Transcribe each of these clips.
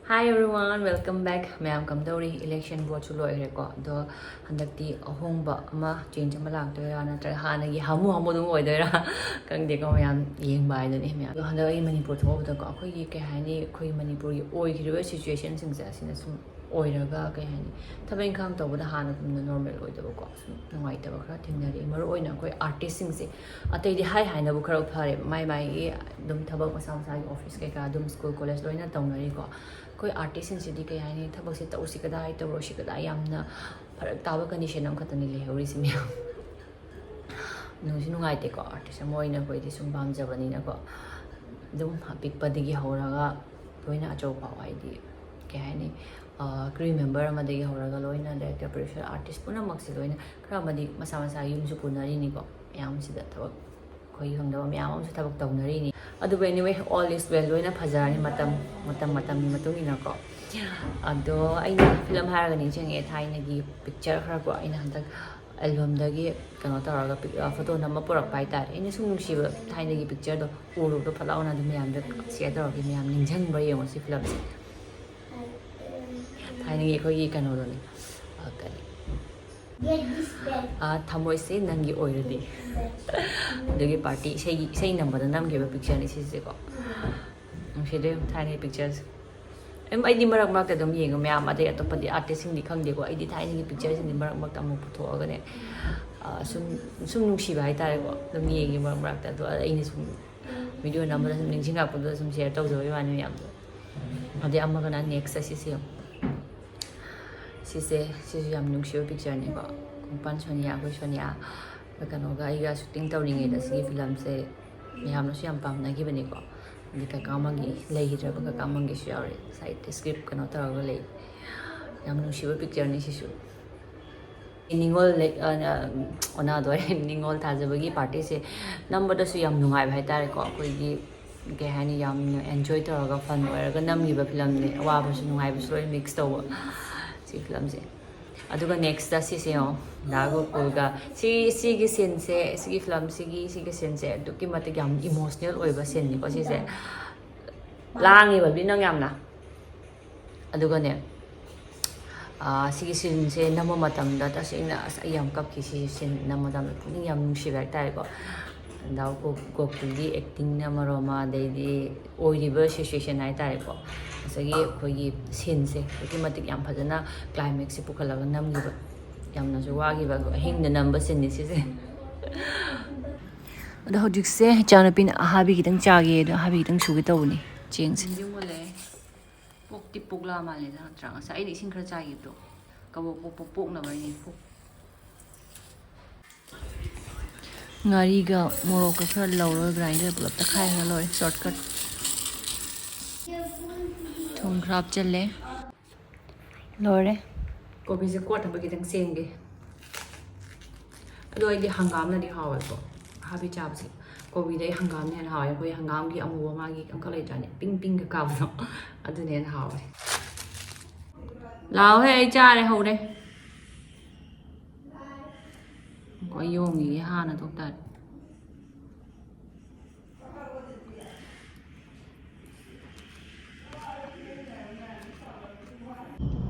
Hi everyone, welcome back. Ma'am, come down. Election vote to lawyer record. The handakti ahongba ama change ama laktoira natra hanagi hamu dum oidera kangde ko ma'am yeng bai da ni ma'am. Handai Manipur thob da ko khoi ke hani khoi Manipur gi oi gi situation sing sa sina sum oiraga ke hani thaben kham to da hana dum normal oida ko sum ngai ta ba khara thingnari mar oina khoi artist sing se atai di hai na bu khara phare mai dum thabak masa masa office ke ka dum school college loina tawnari ko कोई artist Singh कई है थबक से तौसी कदाई तौरोसी कदाई फरक ताब condition खतनी लेहौरीसी ma'am नुंगाइतेको artist कोई सूम पाजबनीको पिपदी होरगा लोना अचौ फादी कहीं crew member होरगा लोना डायरेक्टर प्रोड्यूसर आर्टिस्ट पुनमक से लोना खर मसा मसा यूमसु पुनरीनीको मैम से थबक कोई खंगदब मैम थबक तौनरीनी अदुबो एनीवे ऑल इज वेल लोना फजारनी मतम को अदो अइना फिल्म हारगा निंचंगे थाइनगी पिक्चर खर को अइना हंतक एल्बम दगी कनो तौरगा फोटो नम्मा पुरक पाइ तार अइना सुम नुसिबा थाइनगी पिक्चर दो उरुदो फलाउना दु मैम द शेयर तौरगी मैम निंजंगबा येंगो सि फिल्म से थाइनगी कोई कनो दोनी करी थमोई से नंगी ओइरदी दुगी पार्टी सही नंबर नमगे पिक्चर नि सिसे को सिदे थाइनी पिक्चर्स एम आइदी मरक मरक दम येंग मैम अदे अतोपदि आर्टिस्ट सिंग दि खंगदे को आइदी थाइनी पिक्चर सिंग दि मरक मरक अमु पुथोगने सुम नुसिबा हाय तारे को दम येंग मरक मरक तो आइनी सुम वीडियो नंबर सुम निंजिंगा पुदो सुम शेयर तौजबे माने मैम अदे अमगना नेक्स्ट सिसे याम नुसिबा पिक्चर ने को कंपन सोनिया को सोनिया कनोगा आइगा शूटिंग तौरिंगे दसगी फिल्म से मैम याम पामनागिबने को काकामंगी लेहिद्रब काकामंगी यावरे साइड स्क्रिप्ट कनो तौरगा ले याम नुसिबा पिक्चर ने सिसु निंगोल ओना दोरे निंगोल थाजबगी पार्टी से नंबरदसु याम नुंगाइ भाई तारे को कोइगी के हानि याम एन्जॉय तौरगा फन ओरगा नमगिबा फिल्म ने वाबसु नुंगाइबसु लोइ मिक्स तौबा सी फिल्म से अदुगा नेक्स्ट दा सिसे हो दागो पुलगा सी सीन से सी फिल्म सी सीन से दुकी मते याम इमोशनल ओइबा सीन नि को सिसे लांगी बबि नंग यामना अदुगा ने सी सीन से नम मतम दा तसिना याम कप की सी सीन नम मतम पुनी याम नुसि बाय तारे को दाव को गोकुली एक्टिंग न मरोमा देदी ओइरिबा सिचुएशन आइ तारे को सगी खोगी सीन से दुकी मते याम फजना क्लाइमैक्स से पुखलगा नमगिबा यामना जो वागिबा हिंग द नंबर सीन नि सिसे अदो हजिक से चानपिन हाबी कितंग चागे अदो हाबी कितंग सुगे तौनी चेंग से जिमले पोक्ति पोकला माले दा त्रंग सा आइदि सिंग खरा चागे तो कबो पोक न बनि पोक ngariga morok ka khara lawro grinder pulap ta khai ha loi shortcut thong khrap challe lore kobi se kot ba kitang senge ado ai di hangam na di hawal ko habi chab se kobi dai hangam ne hawai koi hangam gi amu ma gi kam ka lai jane ping ping ka kaw no adu ne hawai lao he ai cha ne ho de có yêu nghĩ ha là tốt thật.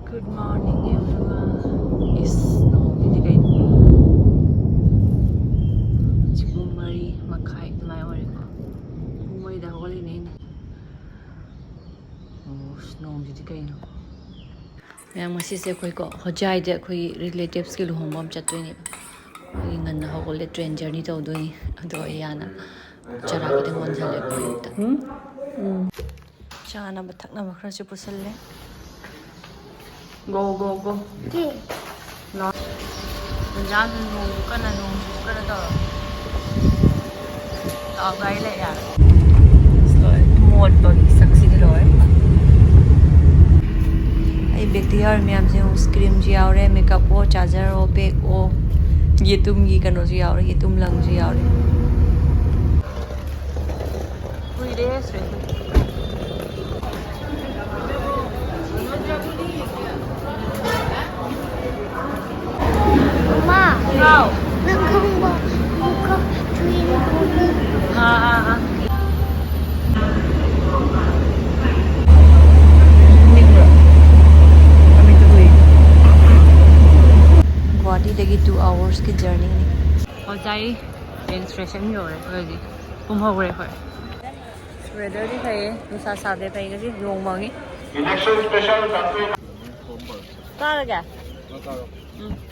Good morning everyone. Is no hindi kayo. Siguro mari makai tumay ori ko. Umuwi dah wali na yun. Oh, snow hindi kayo. Yang masih saya koi ko hojai dia koi relatives ke luhong bom chatwe ni. ngana hogole train journey to doi ado yana chara ki mon jale ko ta chana bathak na makhra se pusalle go ki no jan no kana to ta gai le ya sloi mod to succeed loi ai bacteria myam se screen ji aure makeup o charger o bag o ये तुम ये कनो जी आओ ये तुम lung जी आओ कोई race रे माँ आओ नंगंबा मुका ट्रेन को हाँ hours-ki journey ni. Hojai registration yore hoji. Pumhawre khoi. Weather di khai nusa sade pai kasi yong mangi. Election special country. Tara kya?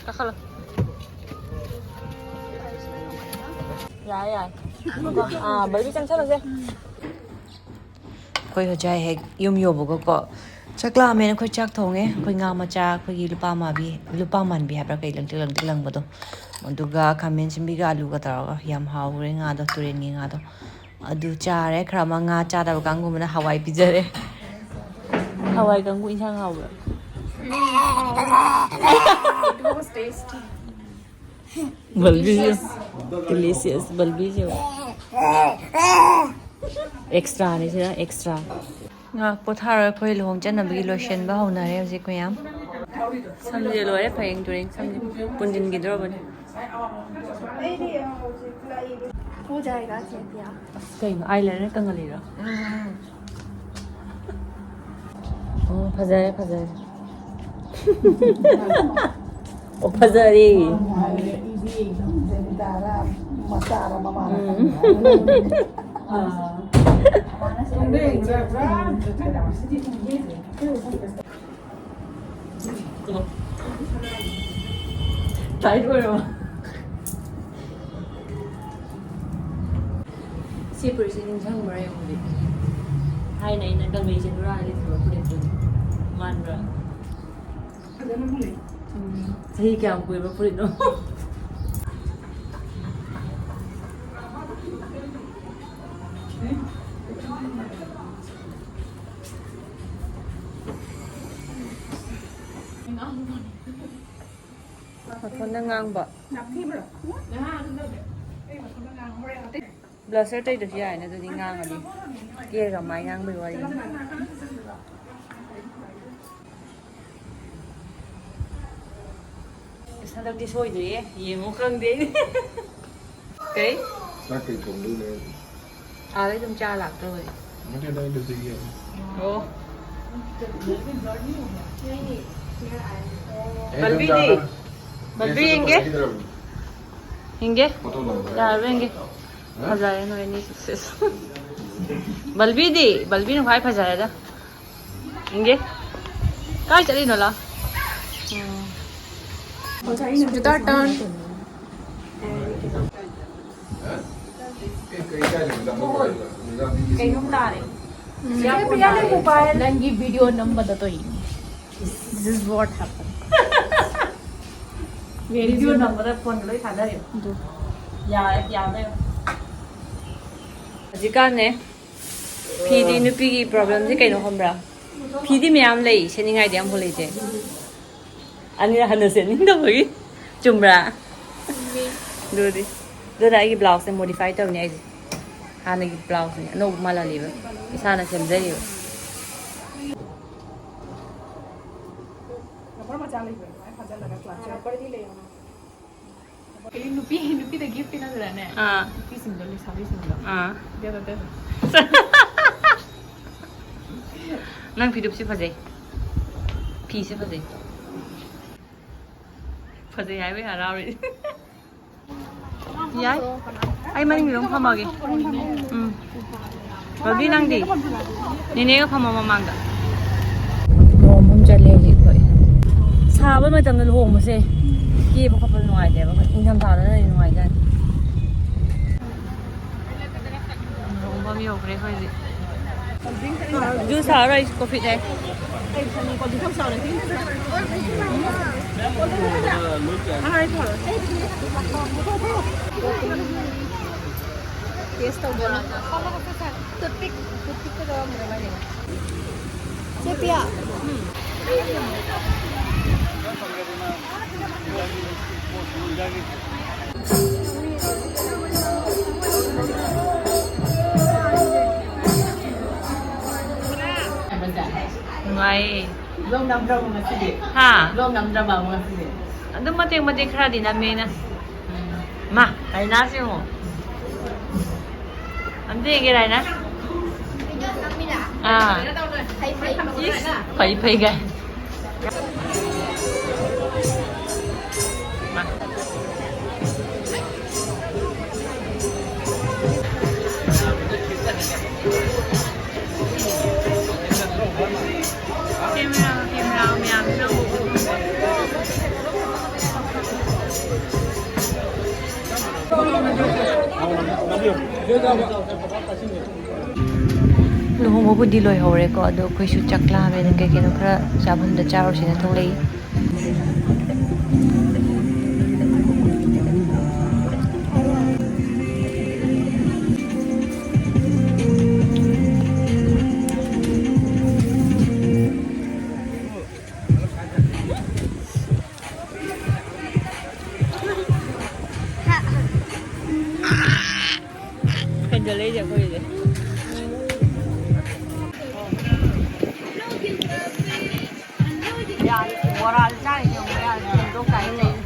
Kakhala. Yai. Bagi chang chalo se. Khoi hojai he yum yobugo ko. Chakla men khoi chak thonge khoi nga ma cha khoi gi lupa man bi habra kai lang bodo. Monduga khamen simbi ga alu ga taraga yam hawre nga do turen nga do. Adu chare krama nga cha da kangu mana hawai pijare. Hawai kangu insang hawra. It was tasty. Balbizio. Delicious. Balbizio. Extra ni sila, extra. Nga pothara khoi lohong chan nabigi lotion ba hona re hoji ko yam. Samje lore phayeng turing samje punjin gi dro bane. हो जाएगा Chetia Kai eyeliner kangali ra. Oh, phajare. Oh, phajare. Tight ho. Si person sang maray mo di. Hai na ina kang may siguro ali sa kulit ko. Manra. Sahi kya ang kuya ba kulit no? Patron na ngang ba? Blusher tay được dài này tôi đi ngang rồi đi kia cả máy ngang bừa đi sao đâu đi xôi rồi gì muốn khăn đi cái Nó kỳ cùng đưa lên. lấy trong cha lạc rồi Nó trên đây được gì vậy? ô Balbi hinge hinge ya hinge Fazaya no any success. Balbi no khai fazaya da. Inge. Kai chali no la. Sujata turn Kai hum ta re. Nangi video number da to hi this is what happened Video number da phone loi thada re. Ya da. Jikan ne PD nupi gi problem ji kai no hombra. PD myam lei seningai diam holei je. Ani hana sening da bagi. Chumbra. Dodi. Doda gi blouse modify ta ne ai. Hana gi blouse ne no mala liba. Isana semjai yo. Nupi the gift na dala ne nupi single ni sabi single de Nang pidup si phajai. Pi si phajai. Phajai ai we harau ri. Yai. Ai mani mi long phamage. Balbi nang di. Nene ga phama mamang da. Rom hum chale ji khoi. Sa ba ma tam na lohong mo se. Ki ba khapal nuai de ba. Ingham ta na nuai da. Rom ba mi ho kre khoi ji. Juice hả rồi, coffee đây. Ngay. Long nam drama masih Ha. long nam drama masih Ano mati kara di namin na. Ma, ay nasi mo. Ante yung giray na? Ah. Pay guys. Ma. ꯂꯨꯍꯣꯡꯕꯕꯨꯗꯤ ꯂꯣꯏꯍꯧꯔꯦꯀꯣ ꯑꯗꯣ ꯑꯩꯈꯣꯏꯁꯨ ꯆꯥꯛ ꯂꯥꯝꯃꯦꯅ ꯀꯩꯀꯩꯅꯣ ꯈꯔ ꯆꯥꯐꯝꯗ ꯆꯥꯔꯨꯁꯤꯅ ꯊꯣꯛꯂꯛꯏ ꯍꯦꯟꯖꯜꯂꯛꯏꯁꯦ ꯑꯩꯈꯣꯏꯁꯦ ꯕꯣꯔꯥꯗ ꯆꯥꯔꯤꯁꯦ ꯌꯥꯔꯦ ꯁꯦꯝꯗꯣꯛ ꯇꯥꯏ